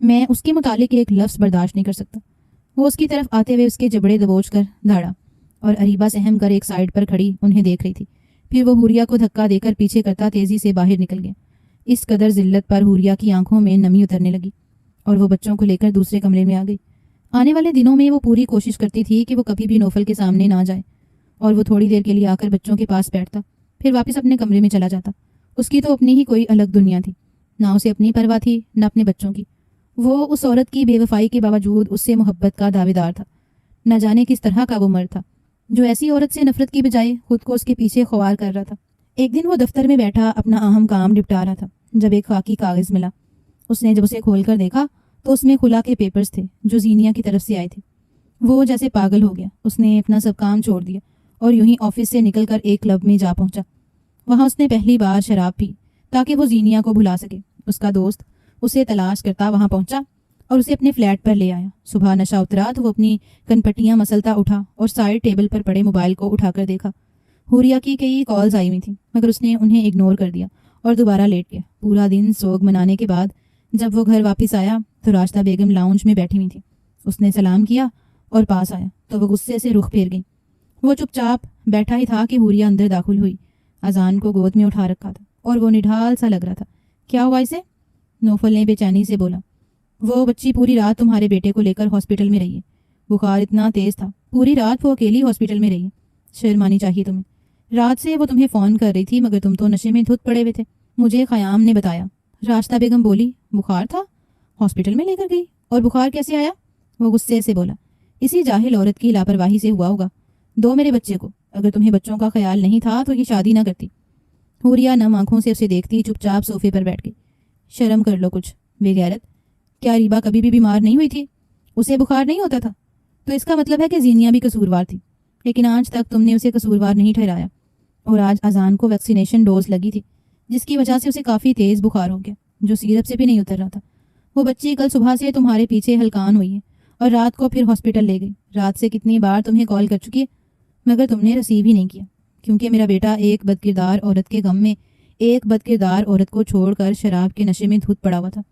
میں اس کے متعلق ایک لفظ برداشت نہیں کر سکتا۔ وہ اس کی طرف آتے ہوئے اس کے جبڑے دبوچ کر دھاڑا اور اریبہ سہم کر ایک سائڈ پر کھڑی انہیں دیکھ رہی تھی۔ پھر وہ حوریہ کو دھکا دے کر پیچھے کرتا تیزی سے باہر نکل گیا۔ اس قدر ذلت پر حوریہ کی آنکھوں میں نمی اترنے لگی اور وہ بچوں کو لے کر دوسرے کمرے میں آ گئی۔ آنے والے دنوں میں وہ پوری کوشش کرتی تھی کہ وہ کبھی بھی نوفل کے سامنے نہ جائے، اور وہ تھوڑی دیر کے لیے آ کر بچوں کے پاس بیٹھتا، پھر واپس اپنے کمرے میں چلا جاتا۔ اس کی تو اپنی ہی کوئی الگ دنیا تھی، نہ اسے اپنی پرواہ تھی نہ اپنے بچوں کی۔ وہ اس عورت کی بے وفائی کے باوجود اس سے محبت کا دعوے دار تھا۔ نہ جانے کس طرح کا وہ مرد تھا جو ایسی عورت سے نفرت کی بجائے خود کو اس کے پیچھے خوار کر رہا تھا۔ ایک دن وہ دفتر میں بیٹھا اپنا اہم کام نپٹا رہا تھا جب ایک خاکی کاغذ ملا۔ اس نے جب اسے کھول کر دیکھا تو اس میں خلا کے پیپرز تھے جو زینیا کی طرف سے آئے تھے۔ وہ جیسے پاگل ہو گیا۔ اس نے اپنا سب کام چھوڑ دیا اور یوں ہی آفس سے نکل کر ایک کلب میں جا پہنچا۔ وہاں اس نے پہلی بار شراب پی تاکہ وہ زینیا کو بھلا سکے۔ اس کا دوست اسے تلاش کرتا وہاں پہنچا اور اسے اپنے فلیٹ پر لے آیا۔ صبح نشہ اترا تو وہ اپنی کنپٹیاں مسلتا اٹھا اور سائڈ ٹیبل پر پڑے موبائل کو اٹھا کر دیکھا۔ حوریہ کی کئی کالز آئی ہوئی تھیں مگر اس نے انہیں اگنور کر دیا اور دوبارہ لیٹ گیا۔ پورا دن سوگ منانے کے بعد جب وہ گھر واپس آیا تو راشدہ بیگم لاؤنج میں بیٹھی ہوئی تھی۔ اس نے سلام کیا اور پاس آیا تو وہ غصے سے رخ پھیر گئی۔ وہ چپ چاپ بیٹھا ہی تھا کہ حوریہ اندر داخل ہوئی۔ اذان کو گود میں اٹھا رکھا تھا اور وہ نڈھال سا لگ رہا تھا۔ کیا ہوا اسے؟ نوفل نے بے چینی سے بولا۔ وہ بچی پوری رات تمہارے بیٹے کو لے کر ہاسپٹل میں رہی ہے۔ بخار اتنا تیز تھا، پوری رات وہ اکیلی ہاسپٹل میں رہی ہے۔ شرم آنی چاہیے تمہیں۔ رات سے وہ تمہیں فون کر رہی تھی مگر تم تو نشے میں دھت پڑے ہوئے تھے، مجھے خیام نے بتایا۔ راشدہ بیگم بولی، بخار تھا؟ ہاسپٹل میں لے کر گئی؟ اور بخار کیسے آیا؟ وہ غصے سے بولا، اسی جاہل عورت کی لاپرواہی سے ہوا ہوگا۔ دو میرے بچے کو، اگر تمہیں بچوں کا خیال نہیں تھا تو یہ شادی نہ کرتی۔ حوریہ نم آنکھوں سے اسے دیکھتی چپ چاپ صوفے پر بیٹھ گئی۔ شرم کر لو کچھ بے غیرت۔ کیا ریبا کبھی بھی بیمار نہیں ہوئی تھی؟ اسے بخار نہیں ہوتا تھا؟ تو اس کا مطلب ہے کہ زینیا بھی قصوروار تھی، لیکن آج تک تم نے اسے قصوروار نہیں ٹھہرایا۔ اور آج اذان کو ویکسینیشن ڈوز لگی تھی جس کی وجہ سے اسے کافی تیز بخار ہو گیا جو سیرپ سے بھی نہیں اتر رہا تھا۔ وہ بچی کل صبح سے تمہارے پیچھے ہلکان ہوئی ہے اور رات کو پھر ہاسپٹل لے گئی۔ رات سے کتنی بار تمہیں کال کر چکی ہے مگر تم نے ریسیو ہی نہیں کیا، کیونکہ میرا بیٹا ایک بدکردار عورت کے غم میں ایک بدکردار عورت کو چھوڑ کر شراب کے نشے میں دھت پڑا ہوا تھا۔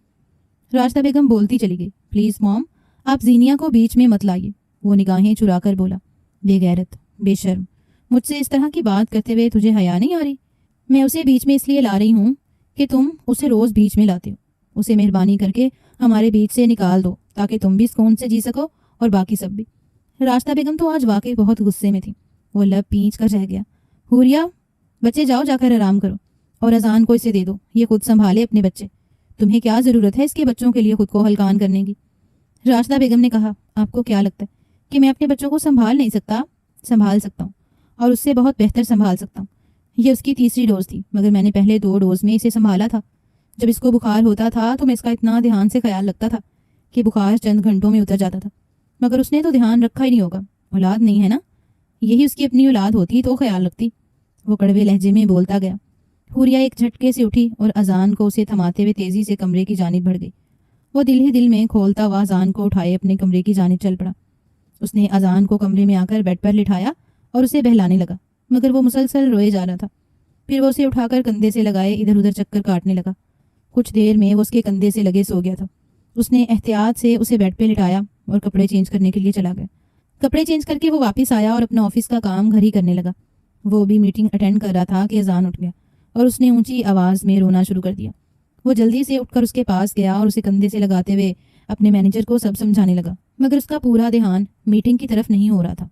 راشدہ بیگم بولتی چلی گئی، پلیز موم، آپ زینیا کو بیچ میں مت لائیے۔ وہ نگاہیں چرا کر بولا، بے غیرت، بے شرم، مجھ سے اس طرح کی بات کرتے ہوئے تجھے حیا نہیں آ رہی؟ میں اسے بیچ میں اس لیے لا رہی ہوں کہ تم اسے روز بیچ میں لاتے ہو۔ اسے مہربانی کر کے ہمارے بیچ سے نکال دو تاکہ تم بھی سکون سے جی سکو اور باقی سب بھی۔ راشدہ بیگم تو آج واقعی بہت غصے میں تھی۔ وہ لب پینچ کر رہ گیا۔ حوریہ، بچے جاؤ جا کر آرام کرو اور اذان کو اسے دے دو، یہ خود سنبھالے اپنے بچے۔ تمہیں کیا ضرورت ہے اس کے بچوں کے لیے خود کو ہلکان کرنے کی؟ راشدہ بیگم نے کہا، آپ کو کیا لگتا ہے کہ میں اپنے بچوں کو سنبھال نہیں سکتا؟ سنبھال سکتا ہوں اور اس سے بہت بہتر سنبھال سکتا ہوں۔ یہ اس کی تیسری ڈوز تھی مگر میں نے پہلے 2 ڈوز میں اسے سنبھالا تھا۔ جب اس کو بخار ہوتا تھا تو میں اس کا اتنا دھیان سے خیال رکھتا تھا کہ بخار چند گھنٹوں میں اتر جاتا تھا، مگر اس نے تو دھیان رکھا ہی نہیں ہوگا۔ اولاد نہیں ہے نا، یہی اس کی اپنی اولاد ہوتی تو خیال رکھتی۔ وہ کڑوے لہجے میں بولتا گیا۔ حوریہ ایک جھٹکے سے اٹھی اور اذان کو اسے تھماتے ہوئے تیزی سے کمرے کی جانب بڑھ گئی۔ وہ دل ہی دل میں کھولتا ہوا اذان کو اٹھائے اپنے کمرے کی جانب چل پڑا۔ اس نے اذان کو کمرے میں آ کر بیڈ پر لٹھایا اور اسے بہلانے لگا مگر وہ مسلسل روئے جا رہا تھا۔ پھر وہ اسے اٹھا کر کندھے سے لگائے ادھر ادھر چکر کاٹنے لگا۔ کچھ دیر میں وہ اس کے کندھے سے لگے سو گیا تھا۔ اس نے احتیاط سے اسے بیڈ پہ لٹایا اور کپڑے چینج کرنے کے لیے چلا گیا۔ کپڑے چینج کر کے وہ واپس آیا اور اپنا آفس کا کام گھر ہی کرنے لگا۔ وہ بھی میٹنگ اٹینڈ کر رہا تھا کہ اذان اٹھ گیا اور اس نے اونچی آواز میں رونا شروع کر دیا۔ وہ جلدی سے اٹھ کر اس کے پاس گیا اور اسے کندھے سے لگاتے ہوئے اپنے مینیجر کو سب سمجھانے لگا مگر اس کا پورا دھیان میٹنگ کی طرف نہیں ہو رہا تھا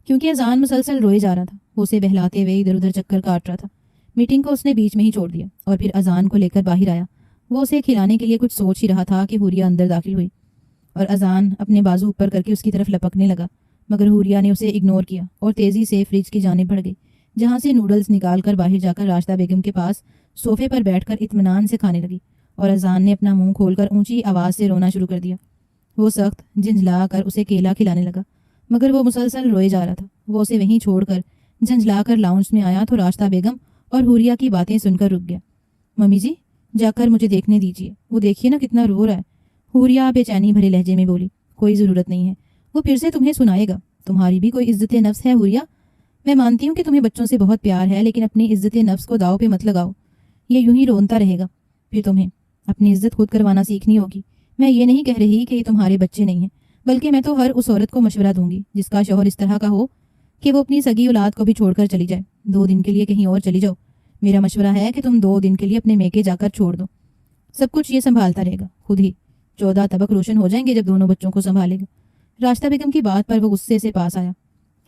کیونکہ اذان مسلسل روئے جا رہا تھا۔ وہ اسے بہلاتے ہوئے ادھر ادھر چکر کاٹ رہا تھا۔ میٹنگ کو اس نے بیچ میں ہی چھوڑ دیا اور پھر اذان کو لے کر باہر آیا۔ وہ اسے کھلانے کے لیے کچھ سوچ ہی رہا تھا کہ حوریہ اندر داخل ہوئی اور اذان اپنے بازو اوپر کر کے اس کی طرف لپکنے لگا مگر حوریہ نے اسے اگنور کیا اور تیزی سے فریج کی جانب بڑھ گئی جہاں سے نوڈلز نکال کر باہر جا کر راشدہ بیگم کے پاس صوفے پر بیٹھ کر اطمینان سے کھانے لگی اور اذان نے اپنا منہ کھول کر اونچی آواز سے رونا شروع کر دیا۔ وہ سخت جھنجھلا کر اسے کیلا کھلانے لگا مگر وہ مسلسل روئے جا رہا تھا۔ وہ اسے وہیں چھوڑ کر جھنجھلا کر لاؤنج میں آیا تو راشدہ بیگم اور حوریہ کی باتیں سن کر رک گیا۔ ممی جی، جا کر مجھے دیکھنے دیجیے، وہ دیکھیے نا کتنا رو رہا ہے۔ حوریہ بے چینی بھرے لہجے میں بولی، کوئی ضرورت نہیں ہے، وہ پھر سے تمہیں سنائے گا۔ تمہاری بھی کوئی عزت نفس ہے حوریہ؟ میں مانتی ہوں کہ تمہیں بچوں سے بہت پیار ہے لیکن اپنی عزت نفس کو داؤ پہ مت لگاؤ۔ یہ یوں ہی رونتا رہے گا، پھر تمہیں اپنی عزت خود کروانا سیکھنی ہوگی۔ میں یہ نہیں کہہ رہی کہ یہ تمہارے بچے نہیں ہیں، بلکہ میں تو ہر اس عورت کو مشورہ دوں گی جس کا شوہر اس طرح کا ہو کہ وہ اپنی سگی اولاد کو بھی چھوڑ کر چلی جائے۔ 2 دن کے لیے کہیں اور چلی جاؤ، میرا مشورہ ہے کہ تم 2 دن کے لیے اپنے میکے جا کر چھوڑ دو، سب کچھ یہ سنبھالتا رہے گا خود ہی۔ 14 طبق روشن ہو جائیں گے جب دونوں بچوں کو سنبھالے گا۔ راشدہ بیگم کی بات پر وہ غصے سے پاس آیا۔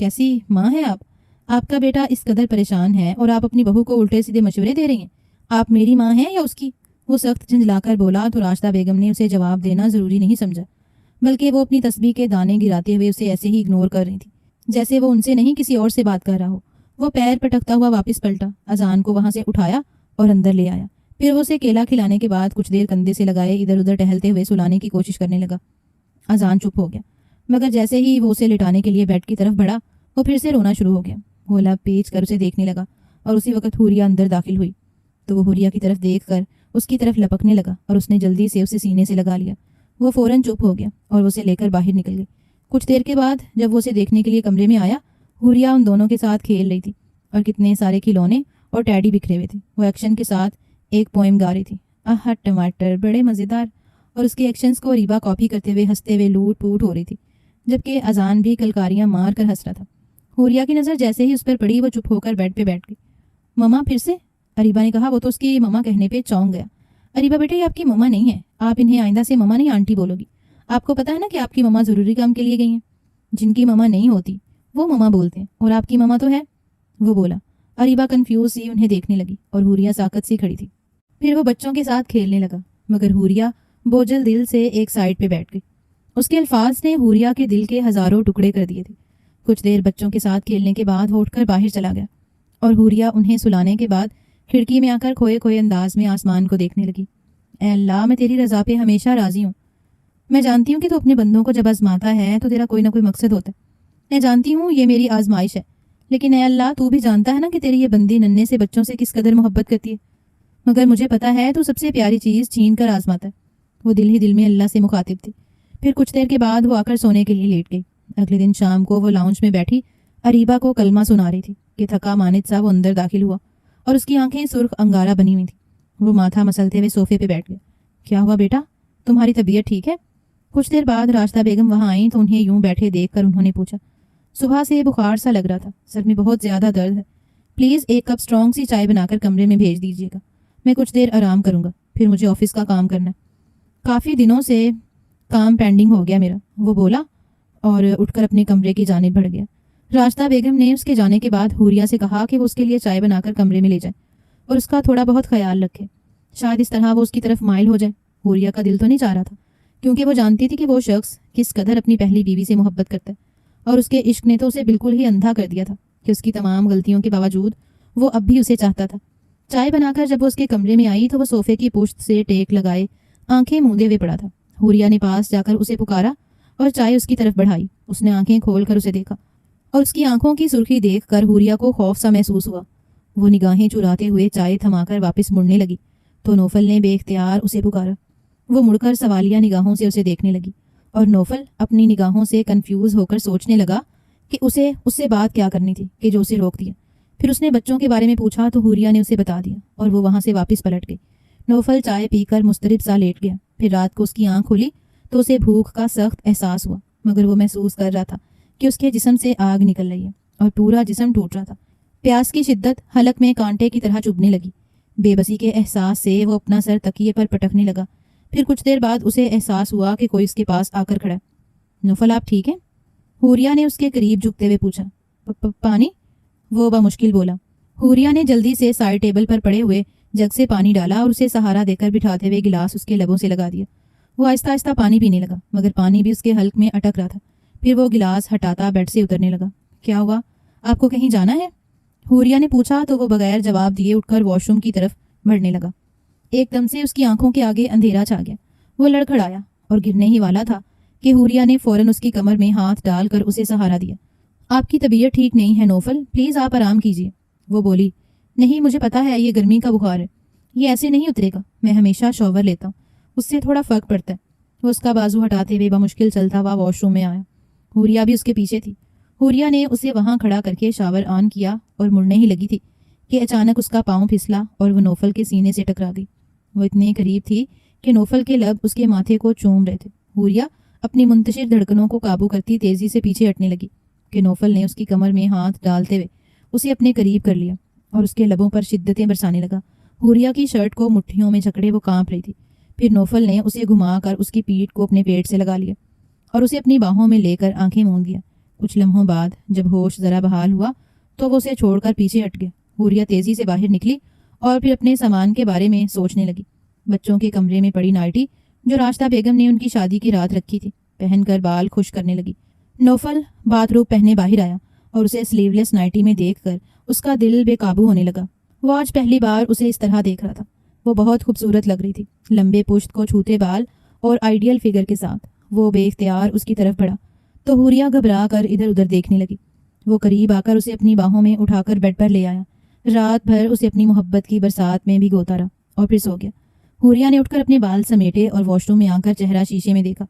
کیسی ماں ہے آپ کا بیٹا اس قدر پریشان ہے اور آپ اپنی بہو کو الٹے سیدھے مشورے دے رہی ہیں؟ آپ میری ماں ہیں یا اس کی؟ وہ سخت جھنجلا کر بولا تو راشدہ بیگم نے اسے جواب دینا ضروری نہیں سمجھا، بلکہ وہ اپنی تسبیح کے دانے گراتے ہوئے اسے ایسے ہی اگنور کر رہی تھی جیسے وہ ان سے نہیں کسی اور سے بات کر رہا ہو۔ وہ پیر پٹکتا ہوا واپس پلٹا، اذان کو وہاں سے اٹھایا اور اندر لے آیا۔ پھر وہ اسے کیلا کھلانے کے بعد کچھ دیر کندھے سے لگائے ادھر ادھر ٹہلتے ہوئے سلانے کی کوشش کرنے لگا۔ اذان چپ ہو گیا، مگر جیسے ہی وہ اسے لٹانے کے لیے بیڈ کی طرف بڑھا وہ پھر سے رونا شروع ہو گیا۔ وہ لب پیچ کر اسے دیکھنے لگا اور اسی وقت حوریہ اندر داخل ہوئی تو وہ حوریہ کی طرف دیکھ کر اس کی طرف لپکنے لگا اور اس نے جلدی سے اسے سینے سے لگا لیا۔ وہ فوراً چپ ہو گیا اور اسے لے کر باہر نکل گئی۔ کچھ دیر کے بعد جب وہ اسے دیکھنے کے لیے کمرے میں آیا، حوریہ ان دونوں کے ساتھ کھیل رہی تھی اور کتنے سارے کھلونے اور ٹیڈی بکھرے ہوئے تھے۔ وہ ایکشن کے ساتھ ایک پوئم گا رہی تھی، آہا ٹماٹر بڑے مزیدار، اور اس کے ایکشنز کو ریبا کاپی کرتے ہوئے ہنستے ہوئے لوٹ پوٹ ہو رہی تھی، جبکہ اذان بھی کلکاریاں مار کر ہنس رہا تھا۔ حوریہ کی نظر جیسے ہی اس پر پڑی وہ چپ ہو کر بیڈ پہ بیٹھ گئی۔ مما پھر سے؟ اریبا نے کہا۔ وہ تو اس کی مما کہنے پہ چونک گیا۔ اریبا بیٹے یہ آپ کی مما نہیں ہے، آپ انہیں آئندہ سے مما نہیں آنٹی بولو گی۔ آپ کو پتا ہے نا کہ آپ کی مما ضروری کام کے لیے گئی ہیں، جن کی مما نہیں ہوتی وہ مما بولتے ہیں، اور آپ کی مما تو ہے، وہ بولا۔ اریبا کنفیوز سی انہیں دیکھنے لگی اور حوریہ ساکت سی کھڑی تھی۔ پھر وہ بچوں کے ساتھ کھیلنے لگا، مگر حوریہ بوجھل دل سے ایک سائڈ پہ بیٹھ گئی۔ اس کے الفاظ نے حوریہ کے دل کے ہزاروں ٹکڑے کر دیے تھے۔ کچھ دیر بچوں کے ساتھ کھیلنے کے بعد وہ اٹھ کر باہر چلا گیا اور حوریہ انہیں سلانے کے بعد کھڑکی میں آ کر کھوئے کھوئے انداز میں آسمان کو دیکھنے لگی۔ اے اللہ، میں تیری رضا پہ ہمیشہ راضی ہوں۔ میں جانتی ہوں کہ تو اپنے بندوں کو جب آزماتا ہے تو تیرا کوئی نہ کوئی مقصد ہوتا ہے۔ میں جانتی ہوں یہ میری آزمائش ہے، لیکن اے اللہ تو بھی جانتا ہے نا کہ تیری یہ بندی ننھے سے بچوں سے کس قدر محبت کرتی ہے، مگر مجھے پتا ہے تو سب سے پیاری چیز چھین کر آزماتا ہے۔ وہ دل ہی دل میں اللہ سے مخاطب تھی۔ پھر کچھ دیر کے بعد وہ آ کر سونے کے لیے لیٹ گئی۔ اگلے دن شام کو وہ لاؤنج میں بیٹھی اریبا کو کلمہ سنا رہی تھی کہ تھکا ماند سا وہ اندر داخل ہوا اور اس کی آنکھیں سرخ انگارہ بنی ہوئی تھیں۔ وہ ماتھا مسلتے ہوئے صوفے پہ بیٹھ گیا۔ کیا ہوا بیٹا، تمہاری طبیعت ٹھیک ہے؟ کچھ دیر بعد راشدہ بیگم وہاں آئیں تو انہیں یوں بیٹھے دیکھ کر انہوں نے پوچھا، صبح سے بخار سا لگ رہا تھا، سر میں بہت زیادہ درد ہے، پلیز ایک کپ اسٹرانگ سی چائے بنا کر کمرے میں بھیج دیجیے گا، میں کچھ دیر آرام کروں گا، پھر مجھے آفس کا کام کرنا ہے، کافی دنوں سے کام پینڈنگ ہو گیا میرا، وہ بولا اور اٹھ کر اپنے کمرے کی جانب بڑھ گیا۔ راشدہ بیگم نے اس کے جانے کے بعد حوریہ سے کہا کہ وہ اس کے لیے چائے بنا کر کمرے میں لے جائے اور اس کا تھوڑا بہت خیال رکھے، شاید اس طرح وہ اس کی طرف مائل ہو جائے۔ حوریہ کا دل تو نہیں چاہ رہا تھا، کیونکہ وہ جانتی تھی کہ وہ شخص کس قدر اپنی پہلی بیوی سے محبت کرتا ہے، اور اس کے عشق نے تو اسے بالکل ہی اندھا کر دیا تھا کہ اس کی تمام غلطیوں کے باوجود وہ اب بھی اسے چاہتا تھا۔ چائے بنا کر جب وہ اس کے کمرے میں آئی تو وہ صوفے کی پشت سے ٹیک لگائے آنکھیں موندے ہوئے پڑا تھا۔ حوریہ نے پاس جا کر اسے پکارا اور چائے اس کی طرف بڑھائی۔ اس نے آنکھیں کھول کر اسے دیکھا اور اس کی آنکھوں کی سرخی دیکھ کر حوریہ کو خوف سا محسوس ہوا۔ وہ نگاہیں چراتے ہوئے چائے تھما کر واپس مڑنے لگی تو نوفل نے بے اختیار اسے پکارا۔ وہ مڑ کر سوالیہ نگاہوں سے اسے دیکھنے لگی اور نوفل اپنی نگاہوں سے کنفیوز ہو کر سوچنے لگا کہ اسے اس سے بات کیا کرنی تھی کہ جو اسے روک دیا۔ پھر اس نے بچوں کے بارے میں پوچھا تو حوریہ نے اسے بتا دیا اور وہ وہاں سے واپس پلٹ گئی۔ نوفل چائے پی کر مضطرب سا لیٹ گیا۔ پھر رات کو اس کی آنکھ کھلی تو اسے بھوک کا سخت احساس ہوا، مگر وہ محسوس کر رہا تھا کہ اس کے جسم سے آگ نکل رہی ہے اور پورا جسم ٹوٹ رہا تھا۔ پیاس کی شدت حلق میں کانٹے کی طرح چبھنے لگی۔ بے بسی کے احساس سے وہ اپنا سر تکیے پر پٹکنے لگا۔ پھر کچھ دیر بعد اسے احساس ہوا کہ کوئی اس کے پاس آ کر کھڑا ہے۔ نوفل آپ ٹھیک ہیں؟ حوریہ نے اس کے قریب جھکتے ہوئے پوچھا۔ پانی؟ وہ بمشکل بولا۔ حوریہ نے جلدی سے سائڈ ٹیبل پر پڑے ہوئے جگ سے پانی ڈالا اور اسے سہارا دے کر بٹھاتے ہوئے گلاس اس کے لبوں سے لگا دیا۔ وہ آہستہ آہستہ پانی پینے لگا، مگر پانی بھی اس کے حلق میں اٹک رہا تھا۔ پھر وہ گلاس ہٹاتا بیڈ سے اترنے لگا۔ کیا ہوا، آپ کو کہیں جانا ہے؟ حوریہ نے پوچھا تو وہ بغیر جواب دیے اٹھ کر واش روم کی طرف بڑھنے لگا۔ ایک دم سے اس کی آنکھوں کے آگے اندھیرا چھا گیا۔ وہ لڑکھڑایا اور گرنے ہی والا تھا کہ حوریہ نے فوراً اس کی کمر میں ہاتھ ڈال کر اسے سہارا دیا۔ آپ کی طبیعت ٹھیک نہیں ہے نوفل، پلیز آپ آرام کیجیے۔ وہ بولی، نہیں مجھے پتا ہے یہ گرمی کا بخار ہے، یہ ایسے نہیں اترے گا، میں ہمیشہ شاور لیتا ہوں، اس سے تھوڑا فرق پڑتا ہے۔ وہ اس کا بازو ہٹاتے ہوئے بمشکل چلتا ہوا واش روم میں آیا۔ حوریہ بھی اس کے پیچھے تھی۔ حوریہ نے اسے وہاں کھڑا کر کے شاور آن کیا اور مڑنے ہی لگی تھی کہ اچانک اس کا پاؤں پھسلا اور وہ نوفل کے سینے سے ٹکرا گئی۔ وہ اتنے قریب تھی کہ نوفل کے لب اس کے ماتھے کو چوم رہے تھے۔ حوریہ اپنی منتشر دھڑکنوں کو قابو کرتی تیزی سے پیچھے ہٹنے لگی کہ نوفل نے اس کی کمر میں ہاتھ ڈالتے ہوئے اسے اپنے قریب کر لیا اور اس کے لبوں پر شدتیں برسانے لگا۔ حوریہ کی شرٹ کو مٹھیوں میں جکڑے وہ کانپ رہی تھی۔ پھر نوفل نے اسے گھما کر اس کی پیٹھ کو اپنے پیٹ سے لگا لیا اور اسے اپنی باہوں میں لے کر آنکھیں موند دیا۔ کچھ لمحوں بعد جب ہوش ذرا بحال ہوا تو وہ اسے چھوڑ کر پیچھے ہٹ گیا۔ حوریہ تیزی سے باہر نکلی اور پھر اپنے سامان کے بارے میں سوچنے لگی۔ بچوں کے کمرے میں پڑی نائٹی جو راستہ بیگم نے ان کی شادی کی رات رکھی تھی پہن کر بال خشک کرنے لگی۔ نوفل باتھ روب پہنے باہر آیا اور اسے سلیو لیس نائٹی میں دیکھ کر اس کا دل بے قابو ہونے لگا۔ وہ آج پہلی بار اسے اس طرح دیکھ رہا تھا۔ وہ بہت خوبصورت لگ رہی تھی، لمبے پشت کو چھوتے بال اور آئیڈیل فگر کے ساتھ۔ وہ بے اختیار اس کی طرف بڑھا تو حوریہ گھبرا کر ادھر ادھر دیکھنے لگی۔ وہ قریب آ کر اسے اپنی باہوں میں اٹھا کر بیڈ پر لے آیا۔ رات بھر اسے اپنی محبت کی برسات میں بھگوتا رہا اور پھر سو گیا۔ حوریہ نے اٹھ کر اپنے بال سمیٹے اور واش روم میں آ کر چہرہ شیشے میں دیکھا۔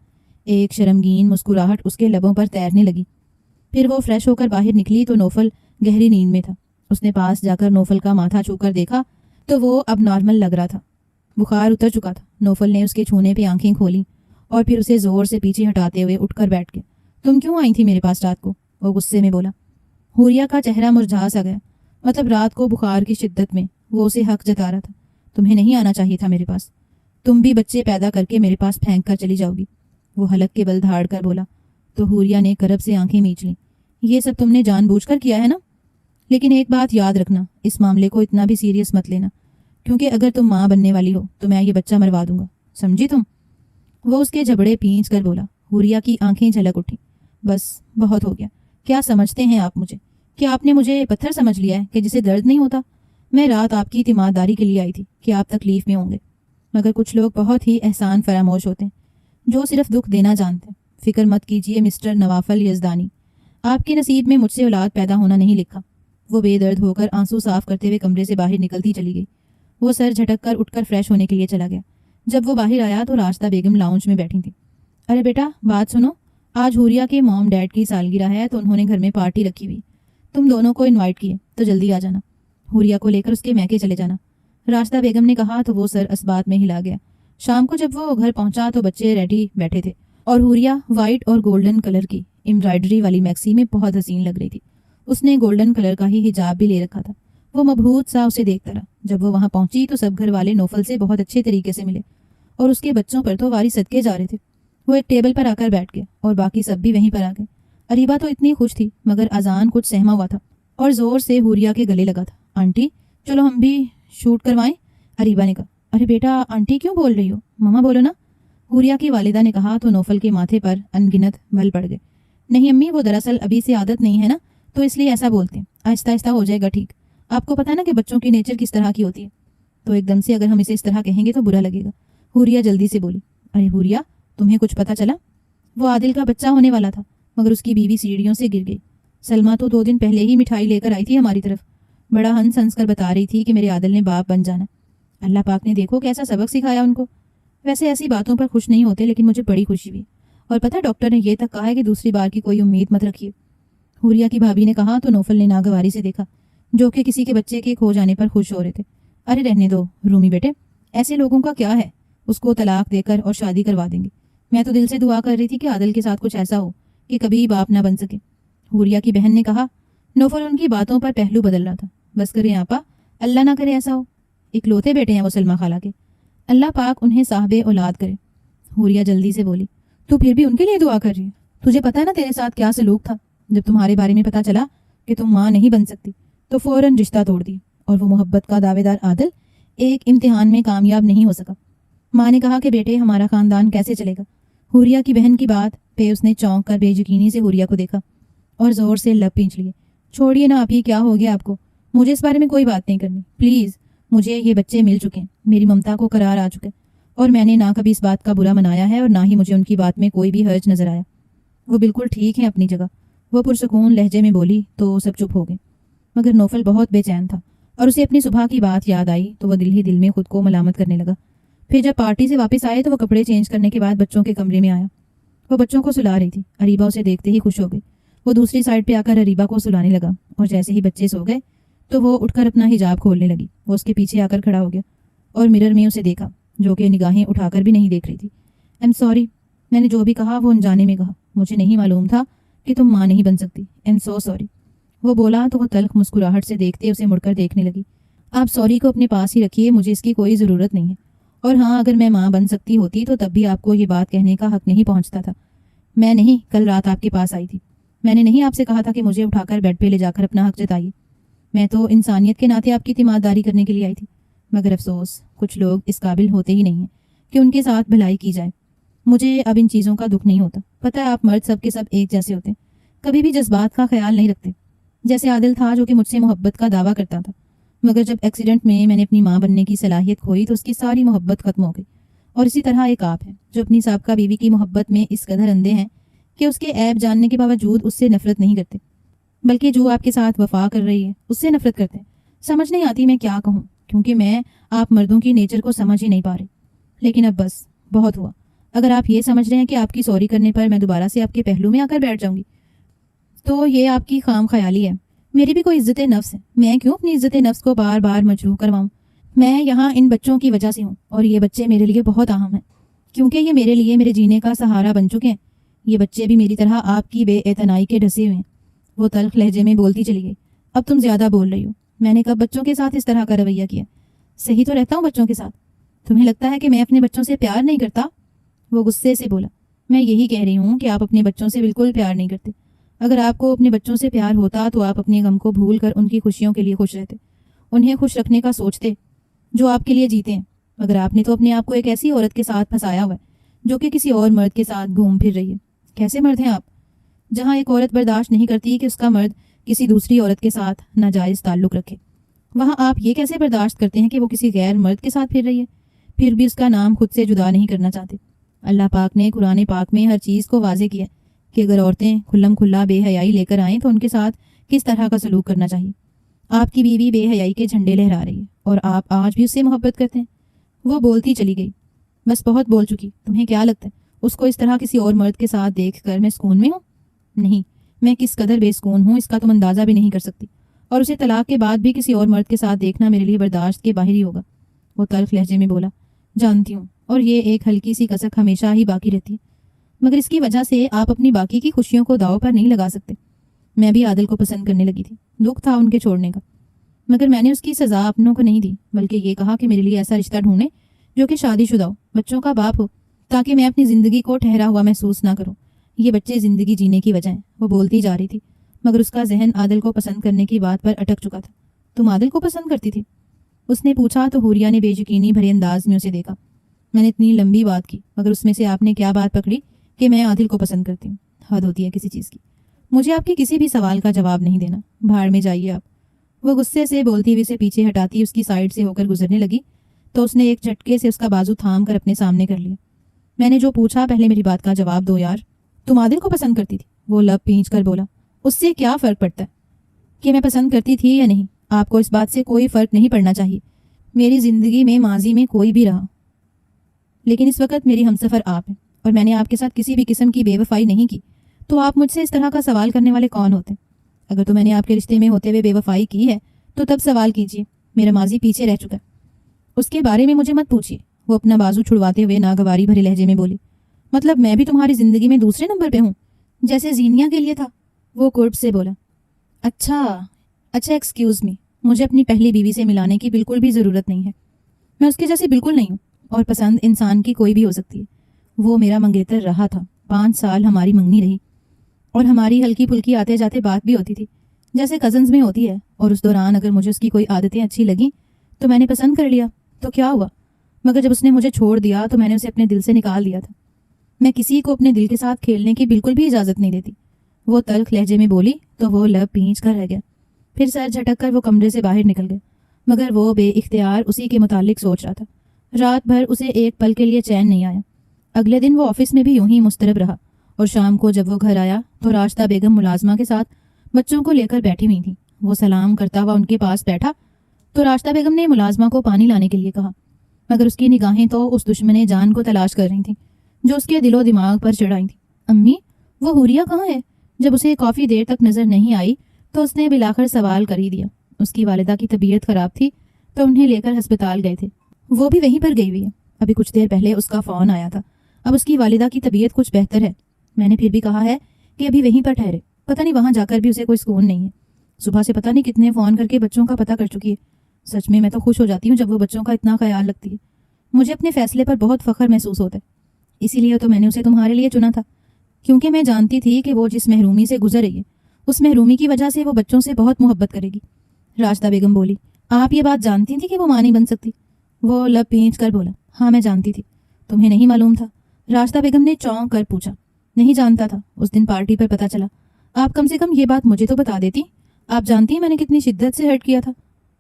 ایک شرمگین مسکراہٹ اس کے لبوں پر تیرنے لگی۔ پھر وہ فریش ہو کر باہر نکلی تو نوفل گہری نیند میں تھا۔ اس نے پاس جا کر نوفل کا ماتھا چھو کر دیکھا تو وہ اب نارمل لگ رہا تھا، بخار اتر چکا تھا۔ نوفل نے اس کے چھونے پہ آنکھیں کھولیں اور پھر اسے زور سے پیچھے ہٹاتے ہوئے اٹھ کر بیٹھ گیا۔ تم کیوں آئی تھی میرے پاس رات کو؟ وہ غصے میں بولا۔ حوریہ کا چہرہ مرجھا سا گیا، مطلب رات کو بخار کی شدت میں وہ اسے حق جتا رہا تھا۔ تمہیں نہیں آنا چاہیے تھا میرے پاس، تم بھی بچے پیدا کر کے میرے پاس پھینک کر چلی جاؤ گی، وہ حلق کے بل دھاڑ کر بولا۔ تو حوریہ نے کرب سے آنکھیں میچ لیں۔ یہ سب تم نے جان بوجھ کر کیا ہے نا؟ لیکن ایک بات یاد رکھنا، اس معاملے کو اتنا بھی سیریس مت لینا، کیونکہ اگر تم ماں بننے والی ہو تو میں یہ بچہ مروا دوں گا، سمجھی تم؟ وہ اس کے جبڑے پینچ کر بولا۔ حوریہ کی آنکھیں جھلک اٹھیں۔ بس بہت ہو گیا، کیا سمجھتے ہیں آپ مجھے؟ کیا آپ نے مجھے پتھر سمجھ لیا ہے کہ جسے درد نہیں ہوتا؟ میں رات آپ کی اعتماد داری کے لیے آئی تھی کہ آپ تکلیف میں ہوں گے، مگر کچھ لوگ بہت ہی احسان فراموش ہوتے ہیں جو صرف دکھ دینا جانتے ہیں۔ فکر مت کیجیے مسٹر نوافل یزدانی، آپ کے نصیب میں مجھ سے اولاد پیدا ہونا نہیں لکھا۔ وہ بے درد ہو کر آنسو صاف کرتے ہوئے کمرے سے باہر نکلتی چلی گئی۔ وہ سر جھٹک کر اٹھ کر فریش ہونے کے لیے چلا گیا۔ جب وہ باہر آیا تو راستہ بیگم لاؤنج میں بیٹھی تھی۔ ارے بیٹا بات سنو، آج حوریہ کے موم ڈیڈ کی سالگرہ ہے تو انہوں نے گھر میں پارٹی رکھی ہوئی، تم دونوں کو انوائٹ کیے تو جلدی آ جانا، حوریہ کو لے کر اس کے میکے چلے جانا، راستہ بیگم نے کہا تو وہ سر اسبات میں ہلا گیا۔ شام کو جب وہ گھر پہنچا تو بچے ریڈی بیٹھے تھے اور حوریہ وائٹ اور گولڈن کلر کی امبرائڈری والی میکسی میں بہت حسین لگ رہی تھی۔ اس نے گولڈن کلر کا ہی حجاب بھی لے رکھا تھا۔ وہ مبہوت سا اسے دیکھتا رہا۔ جب وہ وہاں پہنچی تو سب گھر والے نوفل سے بہت اچھے طریقے سے ملے اور اس کے بچوں پر تو واری صدقے جا رہے تھے۔ وہ ایک ٹیبل پر آ کر بیٹھ گیا اور باقی سب بھی وہیں پر آ گئے۔ اریبہ تو اتنی خوش تھی مگر اذان کچھ سہما ہوا تھا اور زور سے حوریہ کے گلے لگا تھا۔ آنٹی چلو ہم بھی شوٹ کروائیں، اریبہ نے کہا۔ ارے بیٹا آنٹی کیوں بول رہی ہو، ماما بولو نا، حوریہ کی والدہ نے کہا تو نوفل کے ماتھے پر انگنت بل پڑ گئے۔ نہیں امی، وہ دراصل ابھی سے عادت نہیں ہے نا تو اس لیے ایسا بولتے ہیں، آہستہ آہستہ ہو جائے گا ٹھیک۔ آپ کو پتہ ہے نا کہ بچوں کی نیچر کس طرح کی ہوتی ہے، تو ایک دم سے اگر ہم اسے اس طرح کہیں گے تو برا لگے گا۔ حوریہ جلدی سے بولی۔ ارے حوریہ تمہیں کچھ پتہ چلا؟ وہ عادل کا بچہ ہونے والا تھا مگر اس کی بیوی سیڑھیوں سے گر گئی۔ سلمہ تو 2 دن پہلے ہی مٹھائی لے کر آئی تھی ہماری طرف، بڑا ہنس ہنس کر بتا رہی تھی کہ میرے عادل نے باپ بن جانا۔ اللہ پاک نے دیکھو کیسا سبق سکھایا ان کو۔ ویسے ایسی باتوں پر خوش نہیں ہوتے لیکن مجھے بڑی خوشی ہوئی، اور پتہ ڈاکٹر نے یہ تک کہا ہے کہ دوسری بار کی کوئی امید مت رکھیے، حوریہ کی بھابھی نے کہا تو نوفل نے ناگواری سے دیکھا جو کہ کسی کے بچے کے کھو جانے پر خوش ہو رہے تھے۔ ارے رہنے دو رومی بیٹے، ایسے لوگوں کا کیا ہے، اس کو طلاق دے کر اور شادی کروا دیں گے۔ میں تو دل سے دعا کر رہی تھی کہ عادل کے ساتھ کچھ ایسا ہو کہ کبھی باپ نہ بن سکے، حوریہ کی بہن نے کہا۔ نوفل ان کی باتوں پر پہلو بدل رہا تھا۔ بس کریں آپا، اللہ نہ کرے ایسا ہو، اکلوتے بیٹے ہیں وہ سلمہ خالہ کے، اللہ پاک انہیں صاحب اولاد کرے۔ حوریہ جلدی سے بولی۔ تو پھر بھی ان کے لیے دعا کر رہی ہے؟ تجھے پتہ ہے نا تیرے ساتھ کیا سلوک تھا؟ جب تمہارے بارے میں پتہ چلا کہ تم ماں نہیں بن سکتی تو فوراً رشتہ توڑ دی، اور وہ محبت کا دعوے دار عادل ایک امتحان میں کامیاب نہیں ہو سکا۔ ماں نے کہا کہ بیٹے ہمارا خاندان کیسے چلے گا؟ حوریہ کی بہن کی بات پہ اس نے چونک کر بے یقینی سے حوریہ کو دیکھا اور زور سے لب پینچ لیے۔ چھوڑیے نا آپ، ہی کیا ہو گیا آپ کو؟ مجھے اس بارے میں کوئی بات نہیں کرنی پلیز، مجھے یہ بچے مل چکے ہیں، میری ممتا کو قرار آ چکے، اور میں نے نہ کبھی اس بات کا برا منایا ہے اور نہ ہی مجھے ان کی بات میں کوئی بھی حرج نظر آیا۔ وہ بالکل ٹھیک ہیں اپنی جگہ، وہ پرسکون لہجے میں بولی تو سب چپ ہو گئے، مگر نوفل بہت بے چین تھا اور اسے اپنی صبح کی بات یاد آئی تو وہ دل ہی دل میں خود کو ملامت کرنے لگا۔ پھر جب پارٹی سے واپس آئے تو وہ کپڑے چینج کرنے کے بعد بچوں کے کمرے میں آیا۔ وہ بچوں کو سلا رہی تھی۔ اریبہ اسے دیکھتے ہی خوش ہو گئی۔ وہ دوسری سائڈ پہ آ کر اریبہ کو سلانے لگا اور جیسے ہی بچے سو گئے تو وہ اٹھ کر اپنا حجاب کھولنے لگی۔ وہ اس کے پیچھے آ کر کھڑا ہو گیا اور مرر میں اسے دیکھا۔ جو کہ نگاہیں اٹھا کر بھی نہیں دیکھ رہی تھی۔ آئی ایم سوری، میں نے جو بھی کہا وہ انجانے میں کہا، مجھے نہیں معلوم تھا کہ تم ماں نہیں بن سکتی۔ I am so sorry. وہ بولا تو وہ تلخ مسکراہٹ سے دیکھتے اسے مڑ کر دیکھنے لگی۔ آپ سوری کو اپنے پاس ہی رکھیے، مجھے اس کی کوئی ضرورت نہیں ہے، اور ہاں اگر میں ماں بن سکتی ہوتی تو تب بھی آپ کو یہ بات کہنے کا حق نہیں پہنچتا تھا۔ میں نہیں کل رات آپ کے پاس آئی تھی، میں نے نہیں آپ سے کہا تھا کہ مجھے اٹھا کر بیڈ پہ لے جا کر اپنا حق جتائیے، میں تو انسانیت کے ناطے آپ کی تیمارداری کرنے کے لیے آئی تھی، مگر افسوس کچھ لوگ اس قابل ہوتے ہی نہیں ہیں کہ ان کے ساتھ بھلائی کی جائے۔ مجھے اب ان چیزوں کا دکھ نہیں ہوتا، پتہ ہے آپ مرد سب کے سب ایک جیسے ہوتے ہیں، کبھی بھی جذبات کا خیال نہیں رکھتے۔ جیسے عادل تھا جو کہ مجھ سے محبت کا دعویٰ کرتا تھا، مگر جب ایکسیڈنٹ میں نے اپنی ماں بننے کی صلاحیت کھوئی تو اس کی ساری محبت ختم ہو گئی۔ اور اسی طرح ایک آپ ہے جو اپنی سابقہ بیوی کی محبت میں اس قدر اندھے ہیں کہ اس کے عیب جاننے کے باوجود اس سے نفرت نہیں کرتے، بلکہ جو آپ کے ساتھ وفا کر رہی ہے اس سے نفرت کرتے ہیں۔ سمجھ نہیں آتی میں کیا کہوں، کیونکہ میں آپ مردوں کی نیچر کو سمجھ ہی نہیں پا رہی۔ لیکن اب بس بہت ہوا، اگر آپ یہ سمجھ رہے ہیں کہ آپ کی سوری کرنے پر میں دوبارہ سے آپ کے پہلو میں آ کر بیٹھ جاؤں گی تو یہ آپ کی خام خیالی ہے۔ میری بھی کوئی عزت نفس ہے، میں کیوں اپنی عزت نفس کو بار بار مجروح کرواؤں؟ میں یہاں ان بچوں کی وجہ سے ہوں، اور یہ بچے میرے لیے بہت اہم ہیں، کیونکہ یہ میرے لیے میرے جینے کا سہارا بن چکے ہیں۔ یہ بچے بھی میری طرح آپ کی بے اعتنائی کے ڈھسے ہوئے ہیں۔ وہ تلخ لہجے میں بولتی چلی گئی۔ اب تم زیادہ بول رہی ہو، میں نے کب بچوں کے ساتھ اس طرح کا رویہ کیا؟ صحیح تو رہتا ہوں بچوں کے ساتھ، تمہیں لگتا ہے کہ میں اپنے بچوں سے پیار نہیں کرتا؟ وہ غصے سے بولا۔ میں یہی کہہ رہی ہوں کہ آپ اپنے بچوں سے بالکل پیار نہیں کرتے۔ اگر آپ کو اپنے بچوں سے پیار ہوتا تو آپ اپنے غم کو بھول کر ان کی خوشیوں کے لیے خوش رہتے، انہیں خوش رکھنے کا سوچتے جو آپ کے لیے جیتے ہیں۔ مگر آپ نے تو اپنے آپ کو ایک ایسی عورت کے ساتھ پھنسایا ہوا ہے جو کہ کسی اور مرد کے ساتھ گھوم پھر رہی ہے۔ کیسے مرد ہیں آپ؟ جہاں ایک عورت برداشت نہیں کرتی کہ اس کا مرد کسی دوسری عورت کے ساتھ ناجائز تعلق رکھے، وہاں آپ یہ کیسے برداشت کرتے ہیں کہ وہ کسی غیر مرد کے ساتھ پھر رہی ہے، پھر بھی اس کا نام خود سے جدا نہیں کرنا چاہتے؟ اللہ پاک نے قرآن پاک میں ہر چیز کو واضح کیا کہ اگر عورتیں کھلم کھلا بے حیائی لے کر آئیں تو ان کے ساتھ کس طرح کا سلوک کرنا چاہیے۔ آپ کی بیوی بے حیائی کے جھنڈے لہرا رہی ہے اور آپ آج بھی اس سے محبت کرتے ہیں۔ وہ بولتی چلی گئی۔ بس بہت بول چکی، تمہیں کیا لگتا ہے اس کو اس طرح کسی اور مرد کے ساتھ دیکھ کر میں سکون میں ہوں؟ نہیں، میں کس قدر بے سکون ہوں اس کا تم اندازہ بھی نہیں کر سکتی، اور اسے طلاق کے بعد بھی کسی اور مرد کے ساتھ دیکھنا میرے لیے برداشت کے باہر ہی ہوگا۔ وہ تلخ لہجے میں بولا۔ جانتی ہوں، اور یہ ایک ہلکی سی کسک ہمیشہ ہی باقی رہتی ہے، مگر اس کی وجہ سے آپ اپنی باقی کی خوشیوں کو داؤ پر نہیں لگا سکتے۔ میں بھی عادل کو پسند کرنے لگی تھی، دکھ تھا ان کے چھوڑنے کا، مگر میں نے اس کی سزا اپنوں کو نہیں دی، بلکہ یہ کہا کہ میرے لیے ایسا رشتہ ڈھونڈے جو کہ شادی شدہ ہو، بچوں کا باپ ہو، تاکہ میں اپنی زندگی کو ٹھہرا ہوا محسوس نہ کروں۔ یہ بچے زندگی جینے کی وجہ ہیں۔ وہ بولتی جا رہی تھی، مگر اس کا ذہن عادل کو پسند کرنے کی بات پر اٹک چکا تھا۔ تم عادل کو پسند کرتی تھی؟ اس نے پوچھا تو حوریہ نے بے یقینی بھرے انداز میں اسے دیکھا۔ میں نے اتنی لمبی بات کی، مگر اس میں سے آپ نے کیا بات پکڑی کہ میں عادل کو پسند کرتی ہوں؟ حد ہوتی ہے کسی چیز کی۔ مجھے آپ کے کسی بھی سوال کا جواب نہیں دینا، بھاڑ میں جائیے آپ۔ وہ غصے سے بولتی ہوئی سے پیچھے ہٹاتی اس کی سائڈ سے ہو کر گزرنے لگی تو اس نے ایک جھٹکے سے اس کا بازو تھام کر اپنے سامنے کر لیا۔ میں نے جو پوچھا پہلے میری بات کا جواب دو یار۔ تم عادل کو پسند کرتی تھی؟ وہ لب پینچ کر بولا۔ اس سے کیا فرق پڑتا ہے کہ میں پسند کرتی تھی یا نہیں؟ آپ کو اس بات سے کوئی فرق نہیں پڑنا چاہیے۔ میری زندگی میں ماضی میں کوئی بھی رہا، لیکن اس وقت میری ہمسفر آپ ہیں، اور میں نے آپ کے ساتھ کسی بھی قسم کی بے وفائی نہیں کی، تو آپ مجھ سے اس طرح کا سوال کرنے والے کون ہوتے ہیں؟ اگر تو میں نے آپ کے رشتے میں ہوتے ہوئے بے وفائی کی ہے تو تب سوال کیجیے، میرا ماضی پیچھے رہ چکا ہے، اس کے بارے میں مجھے مت پوچھیے۔ وہ اپنا بازو چھڑواتے ہوئے ناگواری بھرے لہجے میں بولی۔ مطلب میں بھی تمہاری زندگی میں دوسرے نمبر پہ ہوں، جیسے زینیا کے لیے تھا؟ وہ قرب سے بولا۔ اچھا ایکسکیوز می، مجھے اپنی پہلی بیوی سے ملانے کی بالکل بھی ضرورت نہیں ہے، میں اس کے جیسے بالکل نہیں ہوں، اور پسند انسان کی کوئی بھی ہو سکتی ہے۔ وہ میرا منگیتر رہا تھا، 5 سال ہماری منگنی رہی، اور ہماری ہلکی پھلکی آتے جاتے بات بھی ہوتی تھی جیسے کزنز میں ہوتی ہے، اور اس دوران اگر مجھے اس کی کوئی عادتیں اچھی لگیں تو میں نے پسند کر لیا، تو کیا ہوا؟ مگر جب اس نے مجھے چھوڑ دیا تو میں نے اسے اپنے دل سے نکال دیا تھا۔ میں کسی کو اپنے دل کے ساتھ کھیلنے کی بالکل بھی اجازت نہیں دیتی۔ وہ تلخ لہجے میں بولی تو وہ لب پینچ کر رہ گیا، پھر سر جھٹک کر وہ کمرے سے باہر نکل گیا، مگر وہ بے اختیار اسی کے متعلق سوچ رہا تھا۔ رات بھر اسے ایک پل کے لیے چین نہیں آیا۔ اگلے دن وہ آفس میں بھی یوں ہی مضطرب رہا، اور شام کو جب وہ گھر آیا تو راشدہ بیگم ملازمہ کے ساتھ بچوں کو لے کر بیٹھی ہوئی تھی۔ وہ سلام کرتا ہوا ان کے پاس بیٹھا تو راشدہ بیگم نے ملازمہ کو پانی لانے کے لیے کہا، مگر اس کی نگاہیں تو اس دشمن جان کو تلاش کر رہی تھیں جو اس کے دل و دماغ پر چڑھائی تھیں۔ امی، وہ حوریہ کہاں ہے؟ جب اسے کافی دیر تک نظر نہیں آئی تو اس نے بلاخر سوال کر ہی دیا۔ اس کی والدہ کی طبیعت خراب تھی تو انہیں لے کر ہسپتال گئے تھے، وہ بھی وہیں پر گئی ہوئی ہے۔ ابھی کچھ دیر پہلے اس کا فون آیا تھا. اب اس کی والدہ کی طبیعت کچھ بہتر ہے. میں نے پھر بھی کہا ہے کہ ابھی وہیں پر ٹھہرے. پتہ نہیں وہاں جا کر بھی اسے کوئی سکون نہیں ہے. صبح سے پتہ نہیں کتنے فون کر کے بچوں کا پتہ کر چکی ہے. سچ میں تو خوش ہو جاتی ہوں جب وہ بچوں کا اتنا خیال رکھتی ہے. مجھے اپنے فیصلے پر بہت فخر محسوس ہوتا ہے. اسی لیے تو میں نے اسے تمہارے لیے چنا تھا، کیونکہ میں جانتی تھی کہ وہ جس محرومی سے گزر رہی ہے اس محرومی کی وجہ سے وہ بچوں سے بہت محبت کرے گی. راشدہ بیگم بولی. آپ یہ بات جانتی تھی کہ وہ ماں نہیں بن سکتی؟ وہ لب پینچ کر بولا. ہاں میں جانتی تھی. تمہیں نہیں معلوم تھا؟ راشدہ بیگم نے چونک کر پوچھا. نہیں جانتا تھا. اس دن پارٹی پر پتہ چلا. آپ کم سے کم یہ بات مجھے تو بتا دیتی. آپ جانتی ہیں میں نے کتنی شدت سے ہرٹ کیا تھا.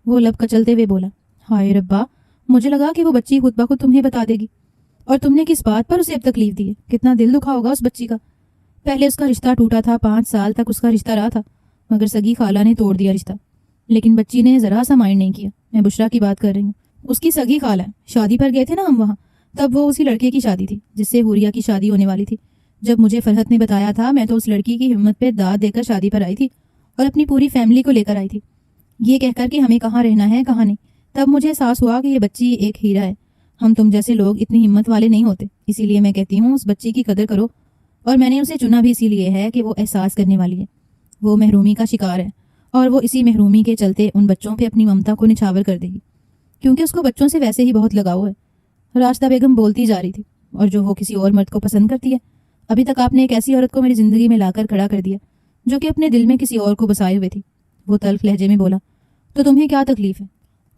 وہ لب کچلتے ہوئے بولا. ہائے ربا، مجھے لگا کہ وہ بچی خود بخود تمہیں بتا دے گی. اور تم نے کس بات پر اسے اب تکلیف دی ہے؟ کتنا دل دکھا ہوگا اس بچی کا. پہلے اس کا رشتہ ٹوٹا تھا، 5 سال تک اس کا رشتہ رہا تھا، مگر سگی خالہ نے توڑ دیا رشتہ. لیکن بچی نے ذرا سا مائنڈ نہیں کیا. میں بشرا کی بات کر رہی ہوں. اس کی سگی خالہ ہے. شادی پر گئے تھے نا ہم وہاں، تب وہ اسی لڑکے کی شادی تھی جس سے حوریہ کی شادی ہونے والی تھی. جب مجھے فرحت نے بتایا تھا میں تو اس لڑکی کی ہمت پہ داد دے کر شادی پر آئی تھی اور اپنی پوری فیملی کو لے کر آئی تھی، یہ کہہ کر کہ ہمیں کہاں رہنا ہے کہاں نہیں. تب مجھے احساس ہوا کہ یہ بچی ایک ہیرا ہے. ہم تم جیسے لوگ اتنی ہمت والے نہیں ہوتے. اسی لیے میں کہتی ہوں اس بچی کی قدر کرو. اور میں نے اسے چنا بھی اسی لیے ہے کہ وہ احساس کرنے والی ہے. وہ محرومی کا شکار ہے اور وہ اسی محرومی کے چلتے ان بچوں پہ اپنی ممتا کو نچھاور کر دے گی، کیونکہ اس کو بچوں سے ویسے ہی بہت لگاؤ ہے. راشدہ بیگم بولتی جا رہی تھی. اور جو وہ کسی اور مرد کو پسند کرتی ہے. ابھی تک آپ نے ایک ایسی عورت کو میری زندگی میں لا کر کھڑا کر دیا جو کہ اپنے دل میں کسی اور کو بسائے ہوئے تھی. وہ تلخ لہجے میں بولا. تو تمہیں کیا تکلیف ہے؟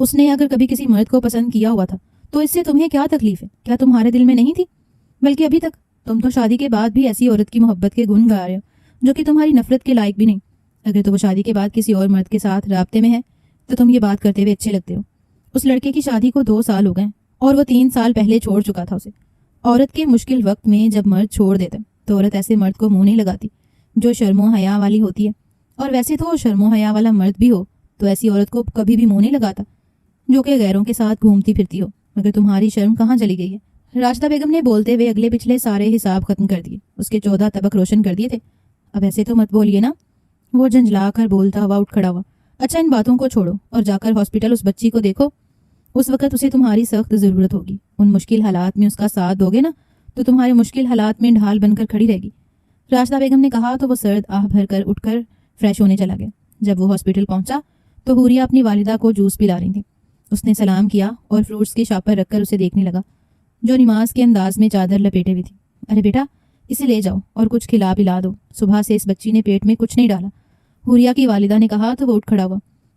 اس نے اگر کبھی کسی مرد کو پسند کیا ہوا تھا تو اس سے تمہیں کیا تکلیف ہے؟ کیا تمہارے دل میں نہیں تھی؟ بلکہ ابھی تک تم تو شادی کے بعد بھی ایسی عورت کی محبت کے گن گا رہے ہو جو کہ تمہاری نفرت کے لائق بھی نہیں. اگر تو وہ شادی کے بعد کسی اور مرد کے ساتھ رابطے میں ہے تو تم یہ بات کرتے ہوئے اچھے لگتے ہو. اس لڑکے کی شادی کو 2 سال ہو گئے اور وہ 3 سال پہلے چھوڑ چکا تھا اسے. عورت کے مشکل وقت میں جب مرد چھوڑ دیتا تو عورت ایسے مرد کو منہ نہیں لگاتی جو شرم و حیا والی ہوتی ہے. اور ویسے تو شرم و حیا والا مرد بھی ہو تو ایسی عورت کو کبھی بھی منہ نہیں لگاتا جو کہ غیروں کے ساتھ گھومتی پھرتی ہو. مگر تمہاری شرم کہاں چلی گئی ہے؟ راشدہ بیگم نے بولتے ہوئے اگلے پچھلے سارے حساب ختم کر دیے. اس کے 14 طبق روشن کر دیے تھے. اب ایسے تو مت بولیے نا. وہ جھنجھلا کر بولتا ہوا اٹھ کھڑا ہوا. اچھا ان باتوں کو چھوڑو اور جا کر ہاسپٹل اس بچی کو دیکھو. اس وقت اسے تمہاری سخت ضرورت ہوگی. ان مشکل حالات میں اس کا ساتھ دو گے نا تو تمہارے مشکل حالات میں ڈھال بن کر کھڑی رہے گی. راشدہ بیگم نے کہا تو وہ سرد آہ بھر کر اٹھ کر فریش ہونے چلا گیا. جب وہ ہاسپٹل پہنچا تو حوریہ اپنی والدہ کو جوس پلا رہی تھی. اس نے سلام کیا اور فروٹس کی شاپ پر رکھ کر اسے دیکھنے لگا جو نماز کے انداز میں چادر لپیٹے ہوئی تھی. ارے بیٹا اسے لے جاؤ اور کچھ کھلا پلا دو. صبح سے اس بچی نے پیٹ میں کچھ نہیں ڈالا. حوریہ کی والدہ نے کہا تو وہ اٹھ کھڑا ہوا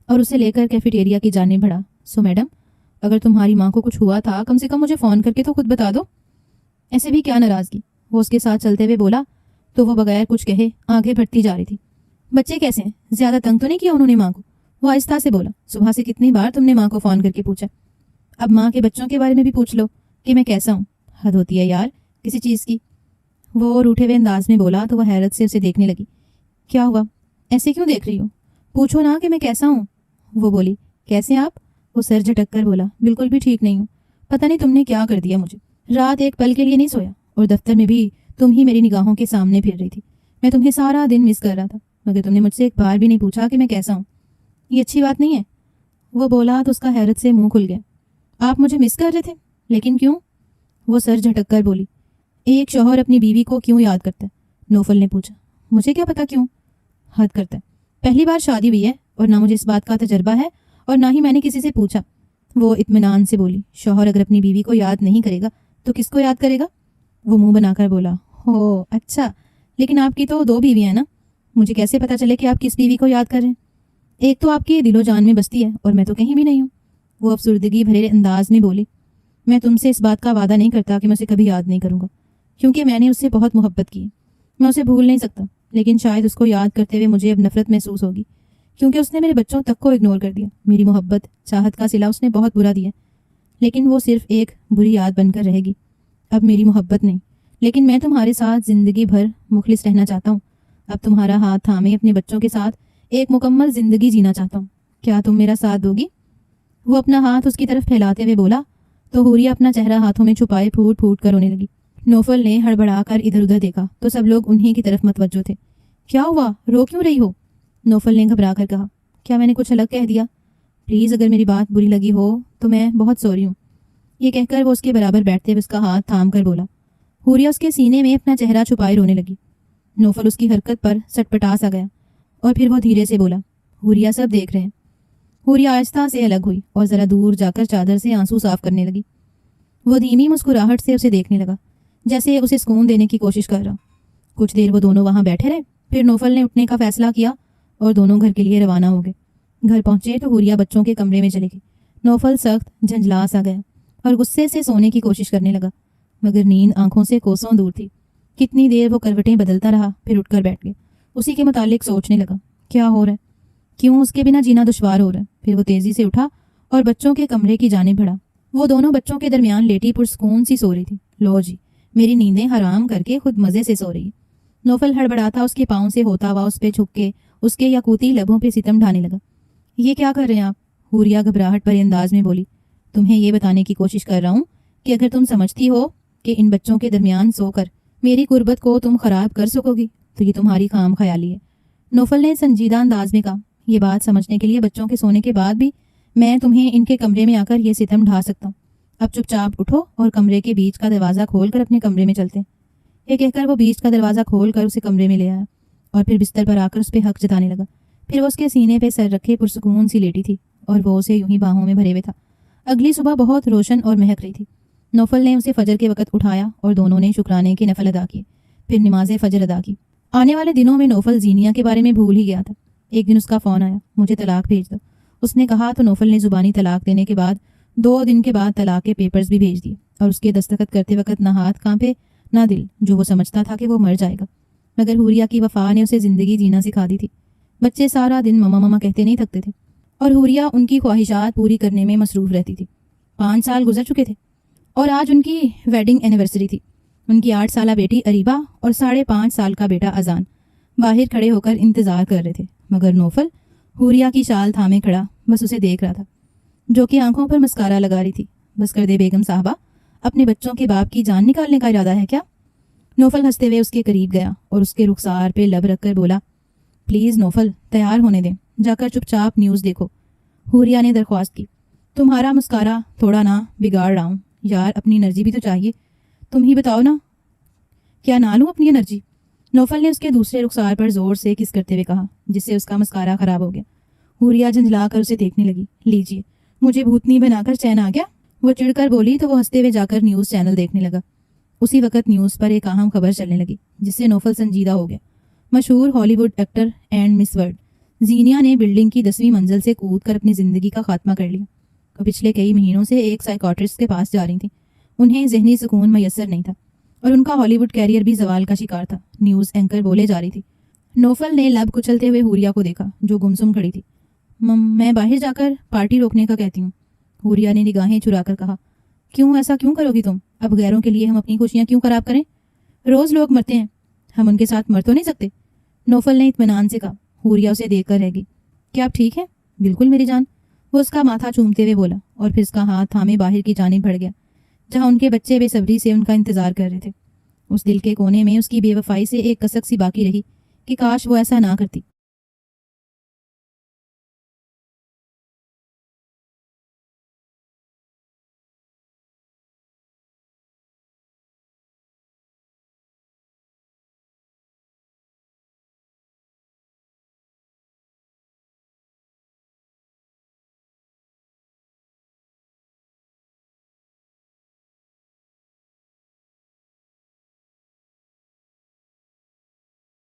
اور اسے لے کر کیفیٹیریا کی جانب بڑھا. سو میڈم اگر تمہاری ماں کو کچھ ہوا تھا کم سے کم مجھے فون کر کے تو خود بتا دو. ایسے بھی کیا ناراضگی؟ وہ اس کے ساتھ چلتے ہوئے بولا تو وہ بغیر کچھ کہے آگے بڑھتی جا رہی تھی. بچے کیسے ہیں؟ زیادہ تنگ تو نہیں کیا انہوں نے ماں کو؟ وہ آہستہ سے بولا. صبح سے کتنی بار تم نے ماں کو فون کر کے پوچھا؟ اب ماں کے بچوں کے بارے میں بھی پوچھ لو کہ میں کیسا ہوں. حد ہوتی ہے یار کسی چیز کی. وہ روٹھے ہوئے انداز میں بولا تو وہ حیرت سے اسے دیکھنے لگی. کیا ہوا؟ ایسے کیوں دیکھ رہی ہو؟ پوچھو نا کہ میں کیسا ہوں. وہ بولی. کیسے آپ؟ وہ سر جھٹک کر بولا. بالکل بھی ٹھیک نہیں ہوں. پتہ نہیں تم نے کیا کر دیا مجھے. رات ایک پل کے لیے نہیں سویا اور دفتر میں بھی تم ہی میری نگاہوں کے سامنے پھر رہی تھی. میں تمہیں سارا دن مس کر رہا تھا مگر تم نے مجھ سے ایک بار بھی نہیں پوچھا کہ میں کیسا ہوں. یہ اچھی بات نہیں ہے. وہ بولا تو اس کا حیرت سے منہ کھل گیا. آپ مجھے مس کر رہے تھے؟ لیکن کیوں؟ وہ سر جھٹک کر بولی. ایک شوہر اپنی بیوی کو کیوں یاد کرتا ہے؟ نوفل نے پوچھا. مجھے کیا پتا کیوں. حد کرتا ہے. پہلی بار شادی ہوئی ہے اور نہ مجھے اس بات کا تجربہ ہے اور نہ ہی میں نے کسی سے پوچھا. وہ اطمینان سے بولی. شوہر اگر اپنی بیوی کو یاد نہیں کرے گا تو کس کو یاد کرے گا؟ وہ منہ بنا کر بولا. ہو اچھا، لیکن آپ کی تو 2 بیویاں ہیں نا. مجھے کیسے پتا چلے کہ آپ کس بیوی کو یاد کر رہے ہیں؟ ایک تو آپ کی دل و جان میں بستی ہے اور میں تو کہیں بھی نہیں ہوں. وہ افسردگی بھرے انداز میں بولی. میں تم سے اس بات کا وعدہ نہیں کرتا کہ میں اسے کبھی یاد نہیں کروں گا کیونکہ میں نے اس سے بہت محبت کی. میں اسے بھول نہیں سکتا لیکن شاید اس کو یاد کرتے ہوئے مجھے اب نفرت محسوس ہوگی کیونکہ اس نے میرے بچوں تک کو اگنور کر دیا. میری محبت چاہت کا صلہ اس نے بہت برا دیا لیکن وہ صرف ایک بری یاد بن کر رہے گی. اب میری محبت نہیں لیکن میں تمہارے ساتھ زندگی بھر مخلص رہنا چاہتا ہوں. اب تمہارا ہاتھ تھامے اپنے بچوں کے ساتھ ایک مکمل زندگی جینا چاہتا ہوں. کیا تم میرا ساتھ دو گی؟ وہ اپنا ہاتھ اس کی طرف پھیلاتے ہوئے بولا تو حوریہ اپنا چہرہ ہاتھوں میں چھپائے پھوٹ پھوٹ کر رونے لگی. نوفل نے ہڑبڑا کر ادھر ادھر دیکھا تو سب لوگ انہی کی طرف متوجہ تھے. کیا ہوا؟ رو کیوں رہی ہو؟ نوفل نے گھبرا کر کہا. کیا میں نے کچھ الگ کہہ دیا؟ پلیز اگر میری بات بری لگی ہو تو میں بہت سوری ہوں. یہ کہہ کر وہ اس کے برابر بیٹھتے ہوئے اس کا ہاتھ تھام کر بولا۔ حوریہ اس کے سینے میں اپنا چہرہ چھپائے رونے لگی۔ نوفل اس کی حرکت پر سٹپٹا سا گیا اور پھر وہ دھیرے سے بولا، حوریہ سب دیکھ رہے ہیں۔ حوریہ آہستہ سے الگ ہوئی اور ذرا دور جا کر چادر سے آنسو صاف کرنے لگی۔ وہ دھیمی مسکراہٹ سے اسے دیکھنے لگا، جیسے اسے سکون دینے کی کوشش کر رہا۔ کچھ دیر وہ دونوں وہاں بیٹھے رہے، پھر نوفل نے اٹھنے کا فیصلہ کیا اور دونوں گھر کے لیے روانہ ہو گئے۔ گھر پہنچے تو حوریہ بچوں کے کمرے میں چلے گئی۔ نوفل سخت جھنجھلا سا گیا اور غصے سے سونے کی کوشش کرنے لگا، مگر نیند آنکھوں سے کوسوں دور تھی۔ کتنی دیر وہ کروٹیں بدلتا رہا، پھر اٹھ کر بیٹھ گیا۔ اسی کے متعلق سوچنے لگا، کیا ہو رہا ہے، کیوں اس کے بنا جینا دشوار ہو رہا ہے۔ پھر وہ تیزی سے اٹھا اور بچوں کے کمرے کی جانب بڑھا۔ وہ دونوں بچوں کے درمیان لیٹی پرسکون سی سو رہی تھی۔ لو جی، میری نیندیں حرام کر کے خود مزے سے سو رہی ہے۔ نوفل ہڑبڑاتا اس کے پاؤں سے ہوتا ہوا اس پہ چھک کے اس کے یاقوتی لبوں پہ ستم ڈھانے لگا۔ یہ کیا کر رہے ہیں آپ؟ حوریہ گھبراہٹ بھرے انداز میں بولی۔ تمہیں یہ بتانے کی کوشش کر رہا ہوں کہ اگر تم سمجھتی ہو کہ ان بچوں کے درمیان سو کر میری قربت کو تم خراب کر سکو گی تو یہ تمہاری خام خیالی ہے۔ نوفل نے سنجیدہ انداز میں کہا، یہ بات سمجھنے کے لیے بچوں کے سونے کے بعد بھی میں تمہیں ان کے کمرے میں آ کر یہ ستم ڈھا سکتا ہوں۔ اب چپ چاپ اٹھو اور کمرے کے بیچ کا دروازہ کھول کر اپنے کمرے میں چلتے ہیں۔ یہ کہہ کر وہ بیچ کا دروازہ کھول کر اسے کمرے میں لے آیا اور پھر بستر پر آ کر اس پہ حق جتانے لگا۔ پھر وہ اس کے سینے پہ سر رکھے پرسکون سی لیٹی تھی اور وہ اسے یوں ہی باہوں میں بھرے ہوئے تھا۔ اگلی صبح بہت روشن اور مہک رہی تھی۔ نوفل نے اسے فجر کے وقت اٹھایا اور دونوں نے شکرانے کے نفل ادا کیے، پھر نماز فجر ادا کی۔ آنے والے دنوں میں نوفل زینیا کے بارے میں بھول ہی گیا تھا۔ ایک دن اس کا فون آیا، مجھے طلاق بھیج دو، اس نے کہا تو نوفل نے زبانی طلاق دینے کے بعد 2 دن کے بعد طلاق کے پیپرز بھی بھیج دیے اور اس کے دستخط کرتے وقت نہ ہاتھ کانپے نہ دل، جو وہ سمجھتا تھا کہ وہ مر جائے گا۔ مگر حوریہ کی وفا نے اسے زندگی جینا سکھا دی تھی۔ بچے سارا دن ماما ماما کہتے نہیں تھکتے تھے اور حوریہ ان کی خواہشات پوری کرنے میں مصروف رہتی تھی۔ 5 سال گزر چکے تھے اور آج ان کی ویڈنگ اینیورسری تھی۔ ان کی 8 سالہ بیٹی اریبہ اور 5.5 سال کا بیٹا اذان باہر کھڑے ہو کر انتظار کر رہے تھے، مگر نوفل حوریہ کی شال تھامے کھڑا بس اسے دیکھ رہا تھا، جو کہ آنکھوں پر مسکارا لگا رہی تھی۔ بس کر دے بیگم صاحبہ، اپنے بچوں کے باپ کی جان نکالنے کا ارادہ ہے کیا؟ نوفل ہنستے ہوئے اس کے قریب گیا اور اس کے رخسار پہ لب رکھ کر بولا، پلیز نوفل، تیار ہونے دیں، جا کر چپ چاپ نیوز دیکھو۔ حوریہ نے درخواست کی، تمہارا مسکارا تھوڑا نہ بگاڑ رہا ہوں یار، اپنی انرجی بھی تو چاہیے، تم ہی بتاؤ نا، کیا نہ لوں اپنی انرجی؟ نوفل نے اس کے دوسرے رخسار پر زور سے کس کرتے ہوئے کہا، جس سے اس کا مسکارا خراب ہو گیا۔ حوریہ جھنجھلا کر اسے دیکھنے لگی۔ لیجیے، مجھے بھوتنی بنا کر چین آ گیا، وہ چڑھ کر بولی تو وہ ہنستے ہوئے جا کر نیوز چینل دیکھنے لگا۔ اسی وقت نیوز پر ایک اہم خبر چلنے لگی جس سے نوفل سنجیدہ ہو گیا۔ مشہور Hollywood actor and Miss World زینیا نے بلڈنگ کی 10ویں منزل سے کود کر اپنی زندگی کا خاتمہ کر لیا۔ وہ پچھلے کئی مہینوں سے ایک سائیکاٹرسٹ کے پاس جا رہی تھیں۔ انہیں ذہنی سکون میسر نہیں تھا اور ان کا ہالی ووڈ کیریئر بھی زوال کا شکار تھا، نیوز اینکر بولے جا رہی تھی۔ نوفل نے لب کچلتے ہوئے حوریہ کو دیکھا جو گمسم کھڑی تھی۔ میں باہر جا کر پارٹی روکنے کا کہتی ہوں، حوریہ نے نگاہیں چرا کر کہا۔ کیوں، ایسا کیوں کرو گی تم؟ اب غیروں کے لیے ہم اپنی خوشیاں کیوں خراب کریں؟ روز لوگ مرتے ہیں، ہم ان کے ساتھ مر تو نہیں سکتے؟ نوفل نے اطمینان سے کہا۔ حوریہ اسے دیکھ کر رہ گئی۔ کیا آپ ٹھیک ہیں؟ بالکل میری جان، وہ اس کا ماتھا چومتے ہوئے بولا اور پھر اس کا ہاتھ تھامے باہر کی جانب بڑھ گیا جہاں ان کے بچے بے صبری سے ان کا انتظار کر رہے تھے۔ اس دل کے کونے میں اس کی بے وفائی سے ایک کسک سی باقی رہی کہ کاش وہ ایسا نہ کرتی،